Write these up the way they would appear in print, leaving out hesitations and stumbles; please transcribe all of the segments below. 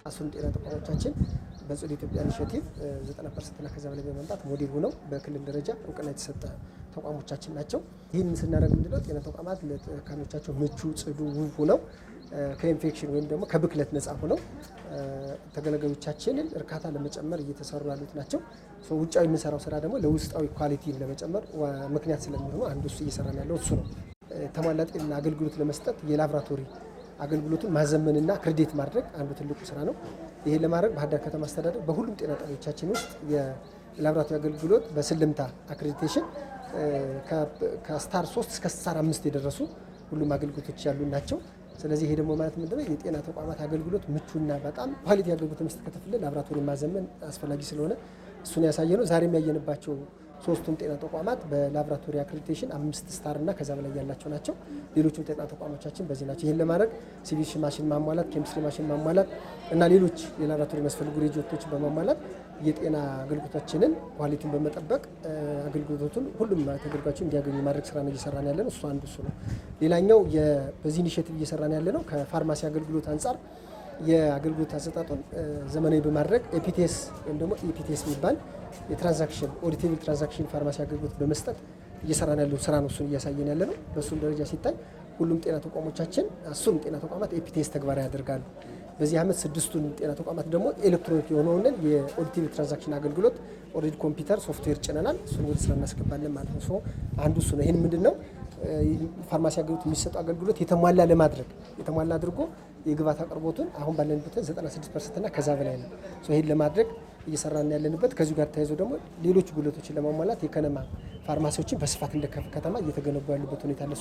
አሱን ጤና ተቋሞቻችን በጽዱ ኢትዮጵያ ኢኒሼቲቭ 90% እና ከዛ በላይ በመምጣት ሞዴል ሆነው በክልል ደረጃ እውቅና የተሰጠ ተቋሞቻችን ናቸው። ይህን ስናደርግ ምንድነው ጤና ተቋማት ለተጠቃሚዎቻቸው ምቹ፣ ጽዱ፣ ውብ ሆነው ከኢንፌክሽን ወይም ደግሞ ከብክለት ነፃ ሆነው ተገልጋዮቻችንን እርካታ ለመጨመር እየተሰሩ ያሉት ናቸው። ውጫዊ የምንሰራው ስራ ደግሞ ለውስጣዊ ኳሊቲን ለመጨመር ምክንያት ስለሚሆኑ አንዱ እሱ እየሰራን ያለው እሱ ነው። ተሟላ ጤና አገልግሎት ለመስጠት የላብራቶሪ አገልግሎቱን ማዘመንና ክሬዲት ማድረግ አንዱ ትልቁ ስራ ነው። ይሄን ለማድረግ ባህር ዳር ከተማ አስተዳደር በሁሉም ጤና ጣቢያዎቻችን ውስጥ የላብራቶሪ አገልግሎት በስልምታ አክሬዲቴሽን ከስታር 3 እስከ ስታር 5 የደረሱ ሁሉም አገልግሎቶች ያሉ ናቸው። ስለዚህ ይሄ ደግሞ ማለት ምንድነው የጤና ተቋማት አገልግሎት ምቹና በጣም ኳሊቲ አገልግሎት መስጠት ከተፈለገ ላብራቶሪ ማዘመን አስፈላጊ ስለሆነ እሱን ያሳየ ነው። ዛሬም ያየንባቸው ሶስቱም ጤና ተቋማት በላብራቶሪ አክሬዲቴሽን 5 ስታር እና ከዛ በላይ ያላቸው ናቸው። ሌሎችም ጤና ተቋሞቻችን በዚህ ናቸው። ይሄን ለማድረግ ሲቪል ማሽን ማሟላት፣ ኬሚስትሪ ማሽን ማሟላት እና ሌሎች የላብራቶሪ የሚያስፈልጉ ሬጂዎችን በማሟላት የጤና አገልግሎታችንን ኳሊቲውን በመጠበቅ አገልግሎቱን ሁሉም ተገልጋዮች እንዲያገኙ ማድረግ ስራ ነው እየሰራን ያለ ነው። እሱ አንዱ እሱ ነው። ሌላኛው በዚህ ኢኒሼቲቭ እየሰራን ያለ ነው ከፋርማሲ አገልግሎት አንጻር የአገልግሎት አሰጣጡን ዘመናዊ በማድረግ ኤፒቲኤስ ወይም ደግሞ ኢፒቲኤስ የሚባል የትራንዛክሽን ኦዲቴብል ትራንዛክሽን ፋርማሲ አገልግሎት በመስጠት እየሰራን ያለው ስራ ነው። እሱን እያሳየን ያለ ነው። በእሱም ደረጃ ሲታይ ሁሉም ጤና ተቋሞቻችን 10 ጤና ተቋማት ኤፒቲኤስ ተግባራዊ ያደርጋሉ። በዚህ ዓመት 6ቱን ጤና ተቋማት ደግሞ ኤሌክትሮኒክ የሆነውን የኦዲቴብል ትራንዛክሽን አገልግሎት ኦልሬዲ ኮምፒውተር ሶፍትዌር ጭነናል። እሱን ወደ ስራ እናስገባለን ማለት ነው። አንዱ እሱ ነው። ይሄን ምንድነው ፋርማሲ አገልግሎት የሚሰጡ አገልግሎት የተሟላ ለማድረግ የተሟላ አድርጎ የግብአት አቅርቦቱን አሁን ባለንበት 96% እና ከዛ በላይ ነው። ይሄን ለማድረግ እየሰራን ያለንበት ከዚሁ ጋር ተያይዞ ደግሞ ሌሎች ጉለቶችን ለማሟላት የከነማ ፋርማሲዎችን በስፋት እንደ ከተማ እየተገነቡ ያሉበት ሁኔታ አለ።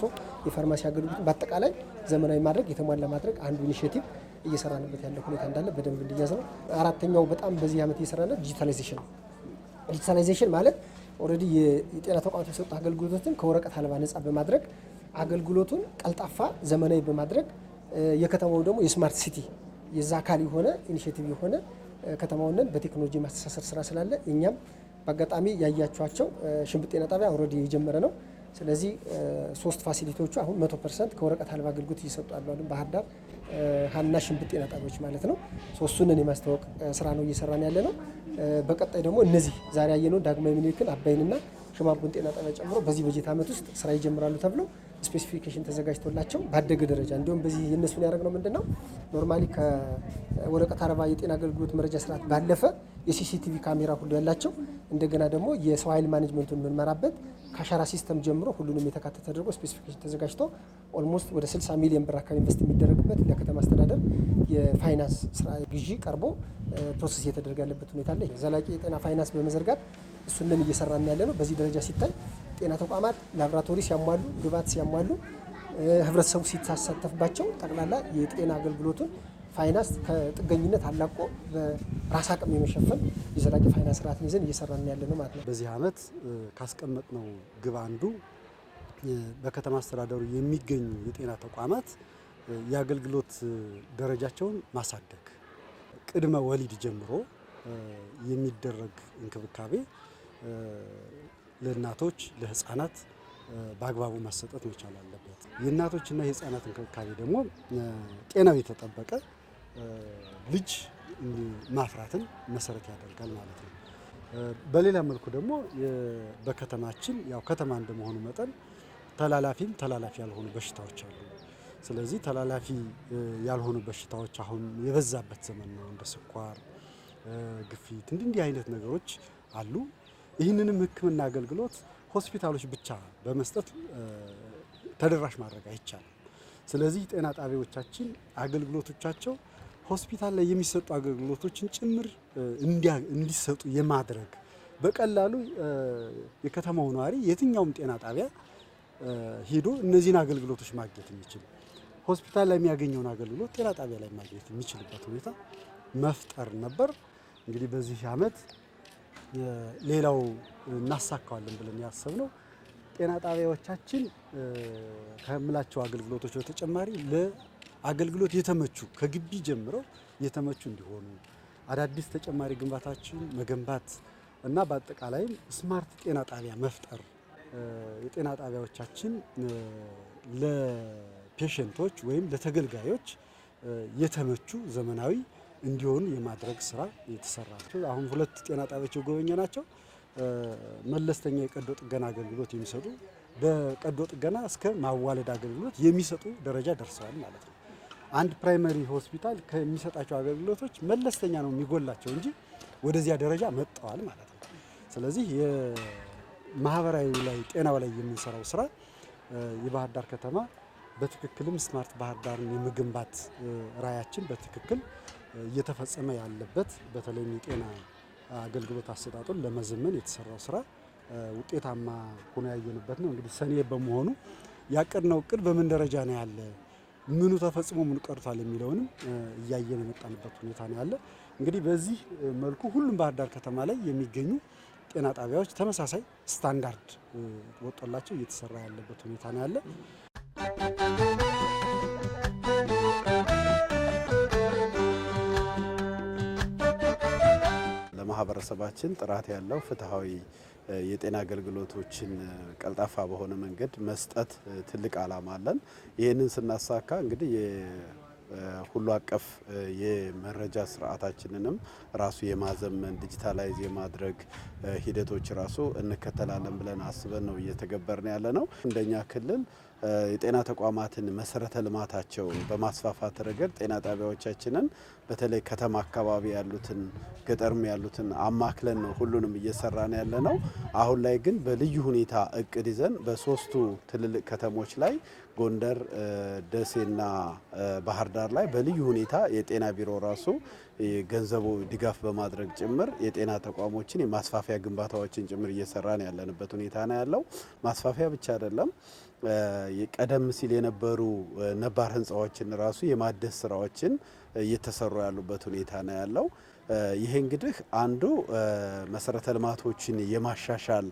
የፋርማሲ አገልግሎትን በአጠቃላይ ዘመናዊ ማድረግ የተሟላ ማድረግ አንዱ ኢኒሼቲቭ እየሰራንበት ያለ ሁኔታ እንዳለ በደንብ እንዲያዝ ነው። አራተኛው በጣም በዚህ ዓመት እየሰራን ነው ዲጂታላይዜሽን ነው። ዲጂታላይዜሽን ማለት ኦልሬዲ የጤና ተቋማት የሚሰጡ አገልግሎቶችን ከወረቀት አልባ ነፃ በማድረግ አገልግሎቱን ቀልጣፋ ዘመናዊ በማድረግ የከተማው ደግሞ የስማርት ሲቲ የዛ አካል የሆነ ኢኒሼቲቭ የሆነ ከተማውን በቴክኖሎጂ ማስተሳሰር ስራ ስላለ እኛም በአጋጣሚ ያያችኋቸው ሽንብጥ ጤና ጣቢያ ኦልሬዲ የጀመረ ነው። ስለዚህ 3 ፋሲሊቲዎቹ አሁን 100% ከወረቀት አልባ አገልግሎት እየሰጡ ያሉ ባህር ዳር ሀና ሽንብጥ ጤና ጣቢያዎች ማለት ነው። እሱንን የማስተዋወቅ ስራ ነው እየሰራን ያለ ነው። በቀጣይ ደግሞ እነዚህ ዛሬ ያየነው ዳግማዊ ምኒልክን አባይንና ሽማቡን ጤና ጣቢያ ጨምሮ በዚህ በጀት ዓመት ውስጥ ስራ ይጀምራሉ ተብሎ ስፔሲፊኬሽን ተዘጋጅቶላቸው ባደገ ደረጃ እንዲሁም በዚህ የነሱን ያደረግነው ምንድነው ኖርማሊ ከወረቀት አልባ የጤና አገልግሎት መረጃ ስርዓት ባለፈ የሲሲቲቪ ካሜራ ሁሉ ያላቸው እንደገና ደግሞ የሰው ኃይል ማኔጅመንቱን የምንመራበት ከአሻራ ሲስተም ጀምሮ ሁሉንም የተካተተ ተደርጎ ስፔሲፊኬሽን ተዘጋጅቶ ኦልሞስት ወደ 60 ሚሊዮን ብር አካባቢ ኢንቨስት የሚደረግበት ለከተማ አስተዳደር የፋይናንስ ስራ ግዢ ቀርቦ ፕሮሰስ እየተደረገ ያለበት ሁኔታ አለ። ዘላቂ የጤና ፋይናንስ በመዘርጋት እሱንን እየሰራን ያለ ነው። በዚህ ደረጃ ሲታይ ጤና ተቋማት ላብራቶሪ ሲያሟሉ ግብዓት ሲያሟሉ ህብረተሰቡ ሲሳተፍባቸው ጠቅላላ የጤና አገልግሎቱን ፋይናንስ ከጥገኝነት አላቆ በራስ አቅም የመሸፈን የዘላቂ ፋይናንስ ስርዓትን ይዘን እየሰራን ያለ ነው ማለት ነው። በዚህ ዓመት ካስቀመጥነው ግብ አንዱ በከተማ አስተዳደሩ የሚገኙ የጤና ተቋማት የአገልግሎት ደረጃቸውን ማሳደግ፣ ቅድመ ወሊድ ጀምሮ የሚደረግ እንክብካቤ ለእናቶች ለህፃናት በአግባቡ መሰጠት መቻል አለበት። የእናቶችና የህፃናት እንክብካቤ ደግሞ ጤናው የተጠበቀ ልጅ ማፍራትን መሰረት ያደርጋል ማለት ነው። በሌላ መልኩ ደግሞ በከተማችን ያው ከተማ እንደመሆኑ መጠን ተላላፊም ተላላፊ ያልሆኑ በሽታዎች አሉ። ስለዚህ ተላላፊ ያልሆኑ በሽታዎች አሁን የበዛበት ዘመን ነው። እንደ ስኳር፣ ግፊት እንዲህ አይነት ነገሮች አሉ። ይህንንም ሕክምና አገልግሎት ሆስፒታሎች ብቻ በመስጠት ተደራሽ ማድረግ አይቻልም። ስለዚህ ጤና ጣቢያዎቻችን አገልግሎቶቻቸው ሆስፒታል ላይ የሚሰጡ አገልግሎቶችን ጭምር እንዲሰጡ የማድረግ በቀላሉ የከተማው ነዋሪ የትኛውም ጤና ጣቢያ ሄዶ እነዚህን አገልግሎቶች ማግኘት የሚችል ሆስፒታል ላይ የሚያገኘውን አገልግሎት ጤና ጣቢያ ላይ ማግኘት የሚችልበት ሁኔታ መፍጠር ነበር። እንግዲህ በዚህ ዓመት ሌላው እናሳካዋለን ብለን ያሰብነው ጤና ጣቢያዎቻችን ከምላቸው አገልግሎቶች በተጨማሪ ለአገልግሎት የተመቹ ከግቢ ጀምረው የተመቹ እንዲሆኑ አዳዲስ ተጨማሪ ግንባታችን መገንባት እና በአጠቃላይም ስማርት ጤና ጣቢያ መፍጠር የጤና ጣቢያዎቻችን ለፔሸንቶች ወይም ለተገልጋዮች የተመቹ ዘመናዊ እንዲሆኑ የማድረግ ስራ የተሰራ ነው። አሁን 2 ጤና ጣቢያዎች የጎበኘ ናቸው። መለስተኛ የቀዶ ጥገና አገልግሎት የሚሰጡ በቀዶ ጥገና እስከ ማዋለድ አገልግሎት የሚሰጡ ደረጃ ደርሰዋል ማለት ነው። አንድ ፕራይመሪ ሆስፒታል ከሚሰጣቸው አገልግሎቶች መለስተኛ ነው የሚጎላቸው እንጂ ወደዚያ ደረጃ መጥተዋል ማለት ነው። ስለዚህ የማህበራዊ ላይ ጤናው ላይ የምንሰራው ስራ የባህር ዳር ከተማ በትክክልም ስማርት ባህር ዳርን የመገንባት ራዕያችን በትክክል እየተፈጸመ ያለበት በተለይም የጤና አገልግሎት አሰጣጡን ለመዘመን የተሰራው ስራ ውጤታማ ሆኖ ያየንበት ነው። እንግዲህ ሰኔ በመሆኑ ያቀድነው እቅድ በምን ደረጃ ነው ያለ፣ ምኑ ተፈጽሞ ምኑ ቀርቷል የሚለውንም እያየን የመጣንበት ሁኔታ ነው ያለ። እንግዲህ በዚህ መልኩ ሁሉም ባህር ዳር ከተማ ላይ የሚገኙ ጤና ጣቢያዎች ተመሳሳይ ስታንዳርድ ወጥቶላቸው እየተሰራ ያለበት ሁኔታ ነው ያለ። ለማህበረሰባችን ጥራት ያለው ፍትሃዊ የጤና አገልግሎቶችን ቀልጣፋ በሆነ መንገድ መስጠት ትልቅ ዓላማ አለን። ይህንን ስናሳካ እንግዲህ ሁሉ አቀፍ የመረጃ ስርዓታችንንም ራሱ የማዘመን ዲጂታላይዝ የማድረግ ሂደቶች ራሱ እንከተላለን ብለን አስበን ነው እየተገበርን ያለ ነው። እንደኛ ክልል የጤና ተቋማትን መሰረተ ልማታቸውን በማስፋፋት ረገድ ጤና ጣቢያዎቻችንን በተለይ ከተማ አካባቢ ያሉትን ገጠርም ያሉትን አማክለን ነው ሁሉንም እየሰራን ያለ ነው። አሁን ላይ ግን በልዩ ሁኔታ እቅድ ይዘን በ3ቱ ትልልቅ ከተሞች ላይ ጎንደር፣ ደሴና ባህር ዳር ላይ በልዩ ሁኔታ የጤና ቢሮ ራሱ ገንዘቡ ድጋፍ በማድረግ ጭምር የጤና ተቋሞችን የማስፋፊያ ግንባታዎችን ጭምር እየሰራን ያለንበት ሁኔታ ነው ያለው። ማስፋፊያ ብቻ አይደለም፣ ቀደም ሲል የነበሩ ነባር ህንፃዎችን ራሱ የማደስ ስራዎችን እየተሰሩ ያሉበት ሁኔታ ነው ያለው። ይሄ እንግዲህ አንዱ መሰረተ ልማቶችን የማሻሻል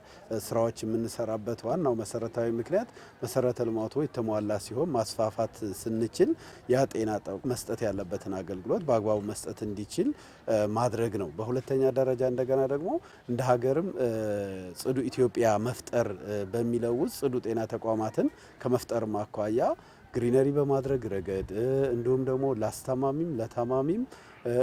ስራዎች የምንሰራበት ዋናው መሰረታዊ ምክንያት መሰረተ ልማቱ የተሟላ ሲሆን ማስፋፋት ስንችል ያ ጤና መስጠት ያለበትን አገልግሎት በአግባቡ መስጠት እንዲችል ማድረግ ነው። በሁለተኛ ደረጃ እንደገና ደግሞ እንደ ሀገርም ጽዱ ኢትዮጵያ መፍጠር በሚለው ውስጥ ጽዱ ጤና ተቋማትን ከመፍጠርም አኳያ ግሪነሪ በማድረግ ረገድ እንዲሁም ደግሞ ለአስታማሚም ለታማሚም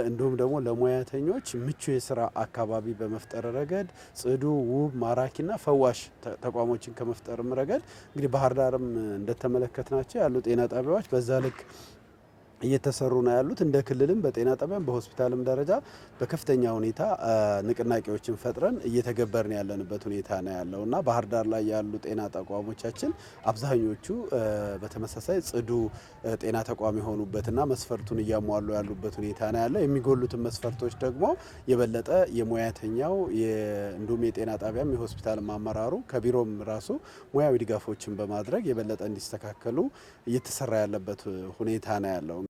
እንዲሁም ደግሞ ለሙያተኞች ምቹ የስራ አካባቢ በመፍጠር ረገድ ጽዱ፣ ውብ፣ ማራኪና ፈዋሽ ተቋሞችን ከመፍጠርም ረገድ እንግዲህ ባህር ዳርም እንደተመለከትናቸው ያሉ ጤና ጣቢያዎች በዛ ልክ እየተሰሩ ነው ያሉት። እንደ ክልልም በጤና ጣቢያም በሆስፒታልም ደረጃ በከፍተኛ ሁኔታ ንቅናቄዎችን ፈጥረን እየተገበርን ያለንበት ሁኔታ ነው ያለውና ባህር ዳር ላይ ያሉ ጤና ተቋሞቻችን አብዛኞቹ በተመሳሳይ ጽዱ ጤና ተቋም የሆኑበትና መስፈርቱን እያሟሉ ያሉበት ሁኔታ ነው ያለው። የሚጎሉትን መስፈርቶች ደግሞ የበለጠ የሙያተኛው እንዲሁም የጤና ጣቢያም የሆስፒታልም አመራሩ ከቢሮም ራሱ ሙያዊ ድጋፎችን በማድረግ የበለጠ እንዲስተካከሉ እየተሰራ ያለበት ሁኔታ ነው ያለው።